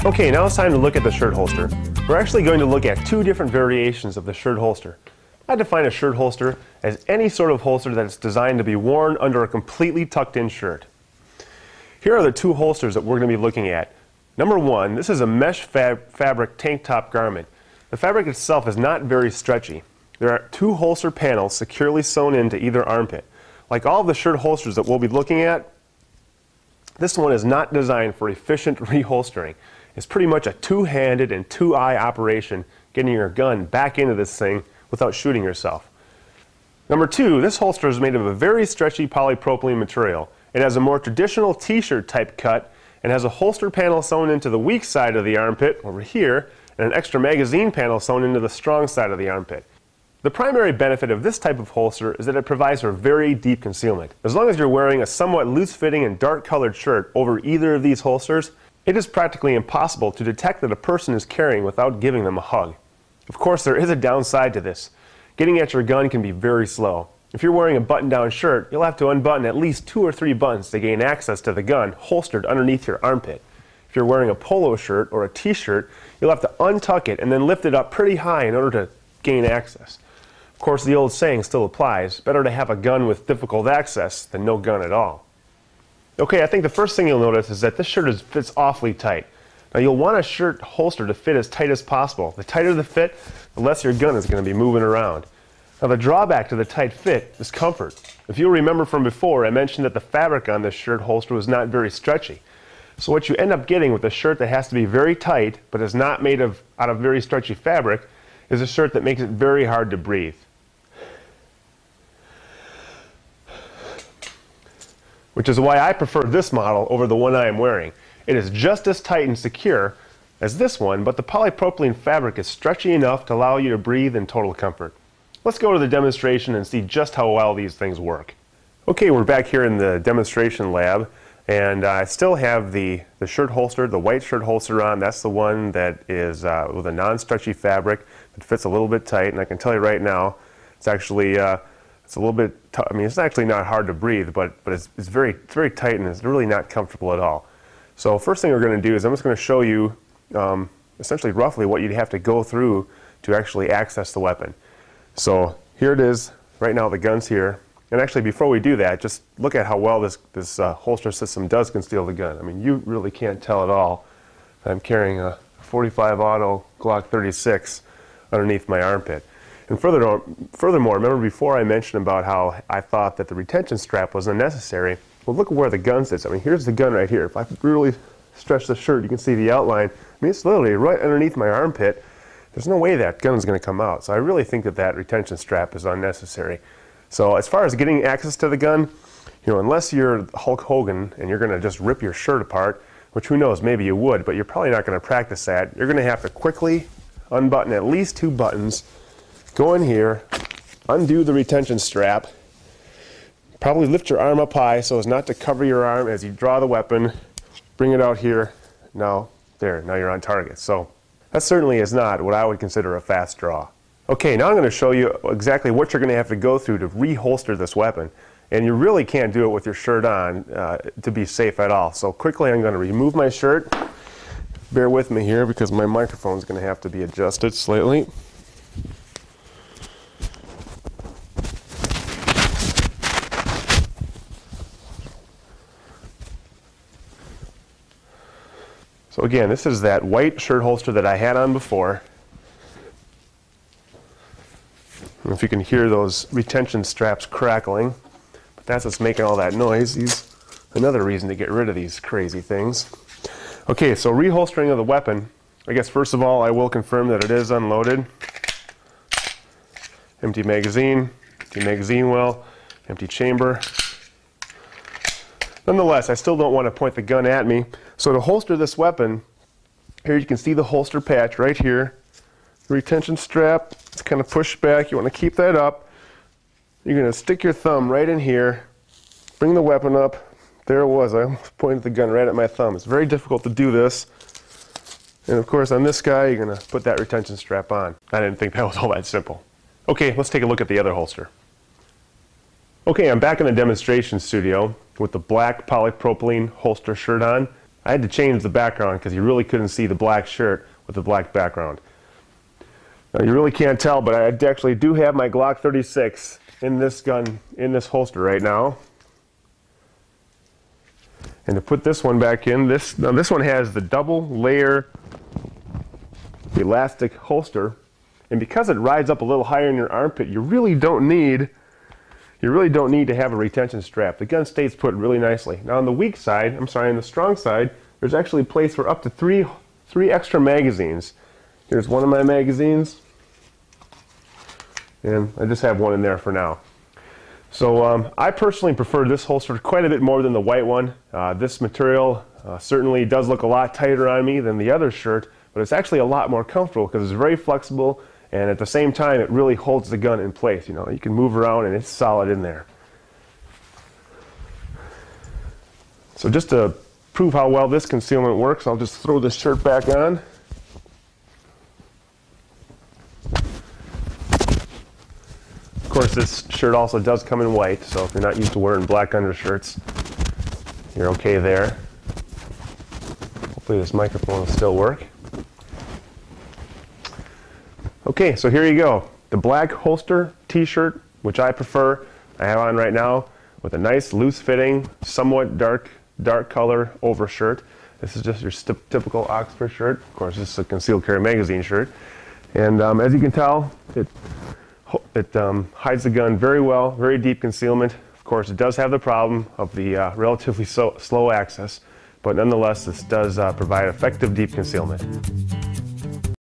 Okay, now it's time to look at the shirt holster. We're actually going to look at two different variations of the shirt holster. I define a shirt holster as any sort of holster that's designed to be worn under a completely tucked in shirt. Here are the two holsters that we're going to be looking at. Number one, this is a mesh fabric tank top garment. The fabric itself is not very stretchy. There are two holster panels securely sewn into either armpit. Like all of the shirt holsters that we'll be looking at, this one is not designed for efficient reholstering. It's pretty much a two-handed and two-eye operation getting your gun back into this thing without shooting yourself. Number two, this holster is made of a very stretchy polypropylene material. It has a more traditional t-shirt type cut and has a holster panel sewn into the weak side of the armpit over here and an extra magazine panel sewn into the strong side of the armpit. The primary benefit of this type of holster is that it provides for very deep concealment. As long as you're wearing a somewhat loose-fitting and dark-colored shirt over either of these holsters, it is practically impossible to detect that a person is carrying without giving them a hug. Of course, there is a downside to this. Getting at your gun can be very slow. If you're wearing a button-down shirt, you'll have to unbutton at least 2 or 3 buttons to gain access to the gun holstered underneath your armpit. If you're wearing a polo shirt or a t-shirt, you'll have to untuck it and then lift it up pretty high in order to gain access. Of course, the old saying still applies, better to have a gun with difficult access than no gun at all. Okay, I think the first thing you'll notice is that this shirt fits awfully tight. Now you'll want a shirt holster to fit as tight as possible. The tighter the fit, the less your gun is going to be moving around. Now the drawback to the tight fit is comfort. If you'll remember from before, I mentioned that the fabric on this shirt holster was not very stretchy. So what you end up getting with a shirt that has to be very tight, but is not made out of very stretchy fabric, is a shirt that makes it very hard to breathe. Which is why I prefer this model over the one I am wearing. It is just as tight and secure as this one, but the polypropylene fabric is stretchy enough to allow you to breathe in total comfort. Let's go to the demonstration and see just how well these things work. Okay, we're back here in the demonstration lab, and I still have the shirt holster, the white shirt holster on. That's the one that is with a non-stretchy fabric that fits a little bit tight, and I can tell you right now, it's actually it's a little bit, I mean, it's actually not hard to breathe, but it's very tight and it's really not comfortable at all. So first thing we're going to do is I'm just going to show you essentially roughly what you'd have to go through to actually access the weapon. So here it is, right now the gun's here. And actually before we do that, just look at how well this holster system does conceal the gun. I mean, you really can't tell at all. I'm carrying a 45 Auto Glock 36 underneath my armpit. And furthermore, remember before I mentioned about how I thought that the retention strap was unnecessary? Well, look at where the gun sits. I mean, here's the gun right here. If I really stretch the shirt, you can see the outline. I mean, it's literally right underneath my armpit. There's no way that gun is going to come out. So I really think that retention strap is unnecessary. So as far as getting access to the gun, you know, unless you're Hulk Hogan and you're going to just rip your shirt apart, which who knows, maybe you would, but you're probably not going to practice that. You're going to have to quickly unbutton at least 2 buttons. Go in here, undo the retention strap, probably lift your arm up high so as not to cover your arm as you draw the weapon, bring it out here, now you're on target. So that certainly is not what I would consider a fast draw. Okay, now I'm going to show you exactly what you're going to have to go through to reholster this weapon. And you really can't do it with your shirt on to be safe at all. So quickly I'm going to remove my shirt. Bear with me here because my microphone is going to have to be adjusted slightly. So again, this is that white shirt holster that I had on before. I don't know if you can hear those retention straps crackling, but that's what's making all that noise. Another reason to get rid of these crazy things. Okay, so reholstering of the weapon. I guess first of all, I will confirm that it is unloaded. Empty magazine well, empty chamber. Nonetheless, I still don't want to point the gun at me. So to holster this weapon, here you can see the holster patch right here. The retention strap, it's kind of pushed back. You want to keep that up. You're going to stick your thumb right in here, bring the weapon up. There it was. I almost pointed the gun right at my thumb. It's very difficult to do this. And of course on this guy, you're going to put that retention strap on. I didn't think that was all that simple. Okay, let's take a look at the other holster. Okay, I'm back in the demonstration studio with the black polypropylene holster shirt on. I had to change the background because you really couldn't see the black shirt with the black background. Now, you really can't tell, but I actually do have my Glock 36 in this gun, in this holster right now. And to put this one back in, this one has the double layer elastic holster, and because it rides up a little higher in your armpit, you really don't need to have a retention strap. The gun stays put really nicely. Now on the weak side, on the strong side, there's actually a place for up to three extra magazines. Here's one of my magazines, and I just have one in there for now. So I personally prefer this holster quite a bit more than the white one. This material certainly does look a lot tighter on me than the other shirt, but it's actually a lot more comfortable because it's very flexible, and at the same time it really holds the gun in place. You know, you can move around and it's solid in there. So just to prove how well this concealment works, I'll just throw this shirt back on. Of course, this shirt also does come in white, so if you're not used to wearing black undershirts, you're okay there. Hopefully this microphone will still work. Okay, so here you go. The black holster t-shirt, which I prefer, I have on right now with a nice loose fitting, somewhat dark color overshirt. This is just your typical Oxford shirt. Of course, this is a concealed carry magazine shirt. And as you can tell, it hides the gun very well, very deep concealment. Of course, it does have the problem of the relatively slow access, but nonetheless, this does provide effective deep concealment.